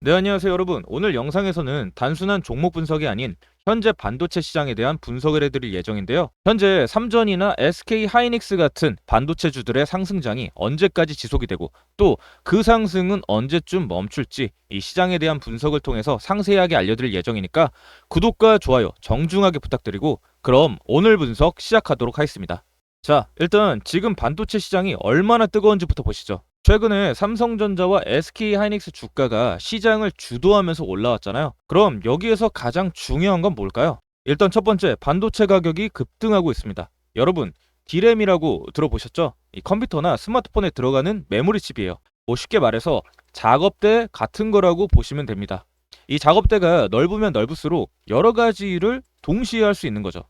네, 안녕하세요, 여러분. 오늘 영상에서는 단순한 종목 분석이 아닌 현재 반도체 시장에 대한 분석을 해드릴 예정인데요. 현재 삼전이나 SK 하이닉스 같은 반도체주들의 상승장이 언제까지 지속이 되고 또 그 상승은 언제쯤 멈출지 이 시장에 대한 분석을 통해서 상세하게 알려드릴 예정이니까 구독과 좋아요 정중하게 부탁드리고 그럼 오늘 분석 시작하도록 하겠습니다. 자, 일단 지금 반도체 시장이 얼마나 뜨거운지부터 보시죠. 최근에 삼성전자와 SK하이닉스 주가가 시장을 주도하면서 올라왔잖아요. 그럼 여기에서 가장 중요한 건 뭘까요? 일단 첫 번째, 반도체 가격이 급등하고 있습니다. 여러분, D램이라고 들어보셨죠? 이 컴퓨터나 스마트폰에 들어가는 메모리 칩이에요. 뭐 쉽게 말해서 작업대 같은 거라고 보시면 됩니다. 이 작업대가 넓으면 넓을수록 여러 가지 일을 동시에 할 수 있는 거죠.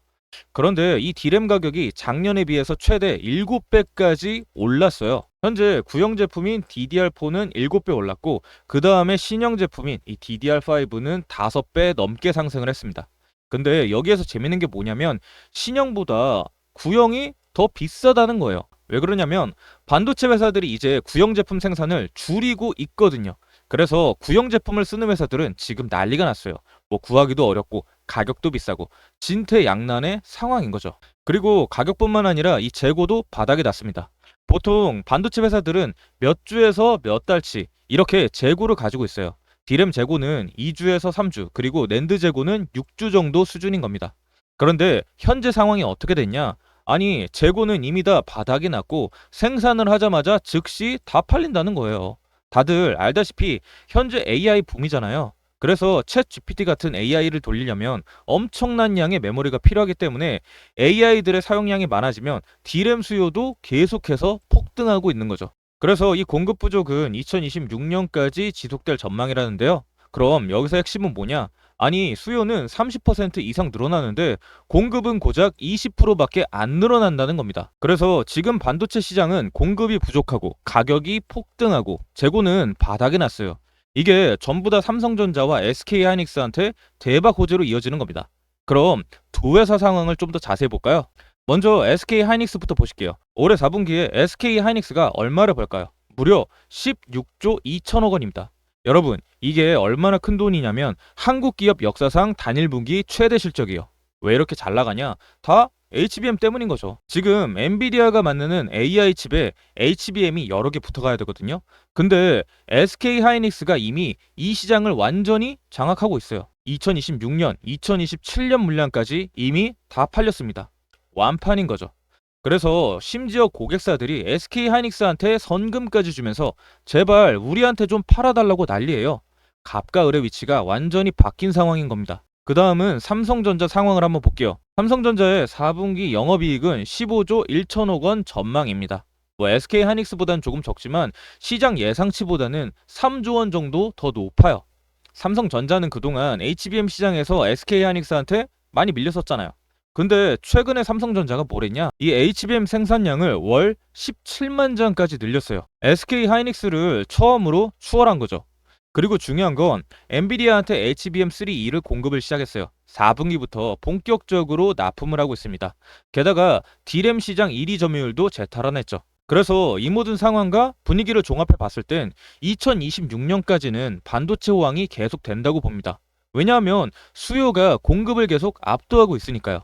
그런데 이 D램 가격이 작년에 비해서 최대 7배까지 올랐어요. 현재 구형 제품인 DDR4는 7배 올랐고 그 다음에 신형 제품인 이 DDR5는 5배 넘게 상승을 했습니다. 근데 여기에서 재밌는 게 뭐냐면 신형보다 구형이 더 비싸다는 거예요. 왜 그러냐면 반도체 회사들이 이제 구형 제품 생산을 줄이고 있거든요. 그래서 구형 제품을 쓰는 회사들은 지금 난리가 났어요. 뭐 구하기도 어렵고 가격도 비싸고 진퇴양난의 상황인 거죠. 그리고 가격뿐만 아니라 이 재고도 바닥에 났습니다. 보통 반도체 회사들은 몇 주에서 몇 달치 이렇게 재고를 가지고 있어요. D램 재고는 2주에서 3주, 그리고 낸드 재고는 6주 정도 수준인 겁니다. 그런데 현재 상황이 어떻게 됐냐? 아니, 재고는 이미 다 바닥이 났고 생산을 하자마자 즉시 다 팔린다는 거예요. 다들 알다시피 현재 AI 붐이잖아요. 그래서 챗 GPT 같은 AI를 돌리려면 엄청난 양의 메모리가 필요하기 때문에 AI들의 사용량이 많아지면 D램 수요도 계속해서 폭등하고 있는 거죠. 그래서 이 공급 부족은 2026년까지 지속될 전망이라는데요. 그럼 여기서 핵심은 뭐냐? 아니, 수요는 30% 이상 늘어나는데 공급은 고작 20%밖에 안 늘어난다는 겁니다. 그래서 지금 반도체 시장은 공급이 부족하고 가격이 폭등하고 재고는 바닥에 났어요. 이게 전부 다 삼성전자와 SK하이닉스한테 대박 호재로 이어지는 겁니다. 그럼 두 회사 상황을 좀 더 자세히 볼까요? 먼저 SK하이닉스부터 보실게요. 올해 4분기에 SK하이닉스가 얼마를 벌까요? 무려 16조 2천억 원입니다. 여러분, 이게 얼마나 큰 돈이냐면 한국 기업 역사상 단일 분기 최대 실적이에요. 왜 이렇게 잘 나가냐? 다 HBM 때문인 거죠. 지금 엔비디아가 만드는 AI 칩에 HBM이 여러 개 붙어가야 되거든요. 근데 SK하이닉스가 이미 이 시장을 완전히 장악하고 있어요. 2026년, 2027년 물량까지 이미 다 팔렸습니다. 완판인 거죠. 그래서 심지어 고객사들이 SK하이닉스한테 선금까지 주면서 제발 우리한테 좀 팔아달라고 난리예요. 갑과 을의 위치가 완전히 바뀐 상황인 겁니다. 그 다음은 삼성전자 상황을 한번 볼게요. 삼성전자의 4분기 영업이익은 15조 1천억 원 전망입니다. 뭐 SK하이닉스보다는 조금 적지만 시장 예상치보다는 3조 원 정도 더 높아요. 삼성전자는 그동안 HBM 시장에서 SK하이닉스한테 많이 밀렸었잖아요. 근데 최근에 삼성전자가 뭐랬냐? 이 HBM 생산량을 월 17만 장까지 늘렸어요. SK하이닉스를 처음으로 추월한 거죠. 그리고 중요한 건 엔비디아한테 HBM3E를 공급을 시작했어요. 4분기부터 본격적으로 납품을 하고 있습니다. 게다가 D램 시장 1위 점유율도 재탈환했죠. 그래서 이 모든 상황과 분위기를 종합해 봤을 땐 2026년까지는 반도체 호황이 계속 된다고 봅니다. 왜냐하면 수요가 공급을 계속 압도하고 있으니까요.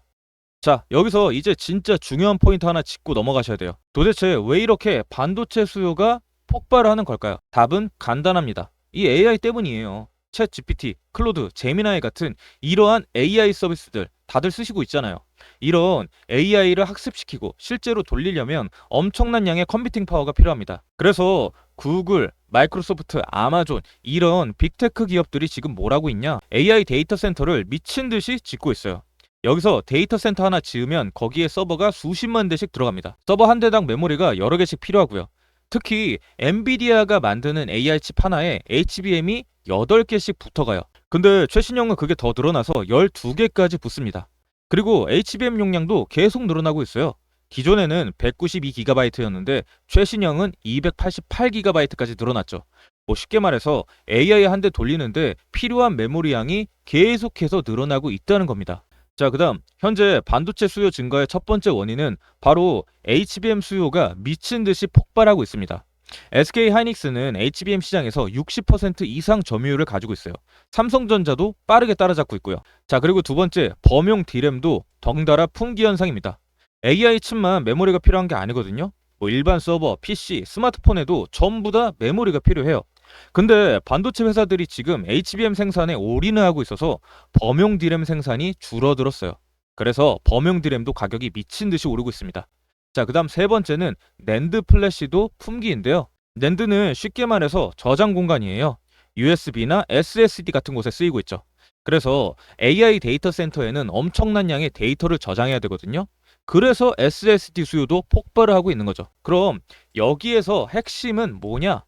자, 여기서 이제 진짜 중요한 포인트 하나 짚고 넘어가셔야 돼요. 도대체 왜 이렇게 반도체 수요가 폭발을 하는 걸까요? 답은 간단합니다. 이 AI 때문이에요. 챗 GPT, 클로드, 제미나이 같은 이러한 AI 서비스들 다들 쓰시고 있잖아요. 이런 AI를 학습시키고 실제로 돌리려면 엄청난 양의 컴퓨팅 파워가 필요합니다. 그래서 구글, 마이크로소프트, 아마존 이런 빅테크 기업들이 지금 뭘 하고 있냐? AI 데이터 센터를 미친 듯이 짓고 있어요. 여기서 데이터 센터 하나 지으면 거기에 서버가 수십만 대씩 들어갑니다. 서버 한 대당 메모리가 여러 개씩 필요하고요. 특히 엔비디아가 만드는 AI 칩 하나에 HBM이 8개씩 붙어가요. 근데 최신형은 그게 더 늘어나서 12개까지 붙습니다. 그리고 HBM 용량도 계속 늘어나고 있어요. 기존에는 192GB였는데 최신형은 288GB까지 늘어났죠. 뭐 쉽게 말해서 AI 한 대 돌리는데 필요한 메모리 양이 계속해서 늘어나고 있다는 겁니다. 자, 그다음 현재 반도체 수요 증가의 첫 번째 원인은 바로 HBM 수요가 미친 듯이 폭발하고 있습니다. SK 하이닉스는 HBM 시장에서 60% 이상 점유율을 가지고 있어요. 삼성전자도 빠르게 따라잡고 있고요. 자, 그리고 두 번째, 범용 D램도 덩달아 품귀 현상입니다. AI 칩만 메모리가 필요한 게 아니거든요. 뭐 일반 서버, PC, 스마트폰에도 전부 다 메모리가 필요해요. 근데 반도체 회사들이 지금 HBM 생산에 올인을 하고 있어서 범용 D램 생산이 줄어들었어요. 그래서 범용 D램도 가격이 미친 듯이 오르고 있습니다. 자, 그다음 세 번째는 낸드 플래시도 품귀인데요. 낸드는 쉽게 말해서 저장 공간이에요. USB나 SSD 같은 곳에 쓰이고 있죠. 그래서 AI 데이터 센터에는 엄청난 양의 데이터를 저장해야 되거든요. 그래서 SSD 수요도 폭발을 하고 있는 거죠. 그럼 여기에서 핵심은 뭐냐?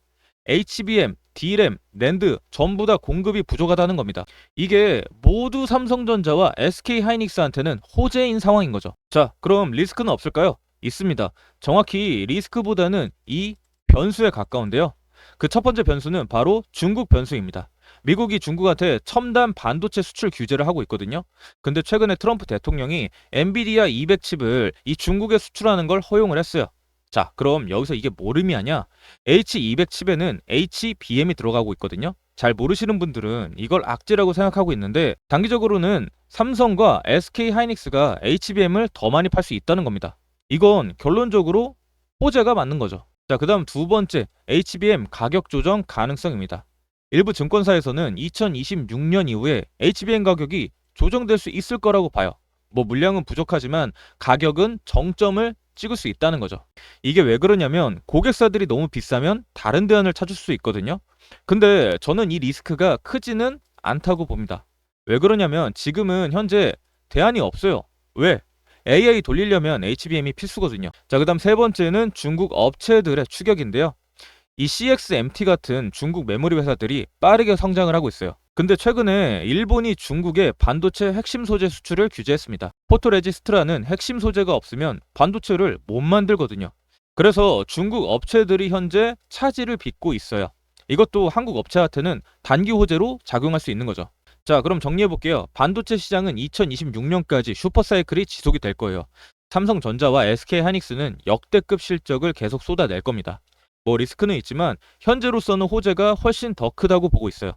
HBM, D램, 낸드 전부 다 공급이 부족하다는 겁니다. 이게 모두 삼성전자와 SK 하이닉스한테는 호재인 상황인 거죠. 자, 그럼 리스크는 없을까요? 있습니다. 정확히 리스크보다는 이 변수에 가까운데요. 그 첫 번째 변수는 바로 중국 변수입니다. 미국이 중국한테 첨단 반도체 수출 규제를 하고 있거든요. 근데 최근에 트럼프 대통령이 엔비디아 200 칩을 이 중국에 수출하는 걸 허용을 했어요. 자, 그럼 여기서 이게 뭘 의미하냐? H200 칩에는 HBM이 들어가고 있거든요. 잘 모르시는 분들은 이걸 악재라고 생각하고 있는데 단기적으로는 삼성과 SK 하이닉스가 HBM을 더 많이 팔 수 있다는 겁니다. 이건 결론적으로 호재가 맞는 거죠. 자, 그다음 두 번째, HBM 가격 조정 가능성입니다. 일부 증권사에서는 2026년 이후에 HBM 가격이 조정될 수 있을 거라고 봐요. 뭐 물량은 부족하지만 가격은 정점을 찍을 수 있다는 거죠. 이게 왜 그러냐면 고객사들이 너무 비싸면 다른 대안을 찾을 수 있거든요. 근데 저는 이 리스크가 크지는 않다고 봅니다. 왜 그러냐면 지금은 현재 대안이 없어요. 왜? AI 돌리려면 HBM이 필수거든요. 자, 그다음 세 번째는 중국 업체들의 추격인데요. 이 CXMT 같은 중국 메모리 회사들이 빠르게 성장을 하고 있어요. 근데 최근에 일본이 중국의 반도체 핵심 소재 수출을 규제했습니다. 포토레지스트라는 핵심 소재가 없으면 반도체를 못 만들거든요. 그래서 중국 업체들이 현재 차질을 빚고 있어요. 이것도 한국 업체한테는 단기 호재로 작용할 수 있는 거죠. 자, 그럼 정리해 볼게요. 반도체 시장은 2026년까지 슈퍼사이클이 지속이 될 거예요. 삼성전자와 SK 하이닉스는 역대급 실적을 계속 쏟아낼 겁니다. 뭐 리스크는 있지만 현재로서는 호재가 훨씬 더 크다고 보고 있어요.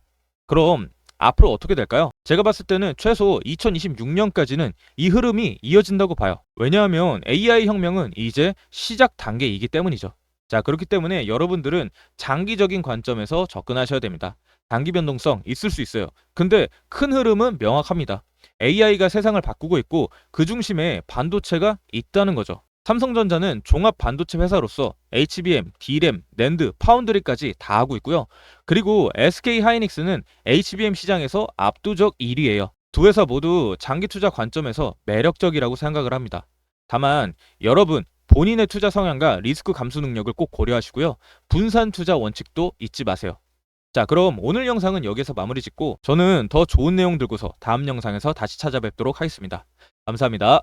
그럼 앞으로 어떻게 될까요? 제가 봤을 때는 최소 2026년까지는 이 흐름이 이어진다고 봐요. 왜냐하면 AI 혁명은 이제 시작 단계이기 때문이죠. 자, 그렇기 때문에 여러분들은 장기적인 관점에서 접근하셔야 됩니다. 단기 변동성 있을 수 있어요. 근데 큰 흐름은 명확합니다. AI가 세상을 바꾸고 있고 그 중심에 반도체가 있다는 거죠. 삼성전자는 종합 반도체 회사로서 HBM, D램, 낸드, 파운드리까지 다 하고 있고요. 그리고 SK 하이닉스는 HBM 시장에서 압도적 1위예요. 두 회사 모두 장기 투자 관점에서 매력적이라고 생각을 합니다. 다만 여러분 본인의 투자 성향과 리스크 감수 능력을 꼭 고려하시고요. 분산 투자 원칙도 잊지 마세요. 자, 그럼 오늘 영상은 여기서 마무리 짓고 저는 더 좋은 내용 들고서 다음 영상에서 다시 찾아뵙도록 하겠습니다. 감사합니다.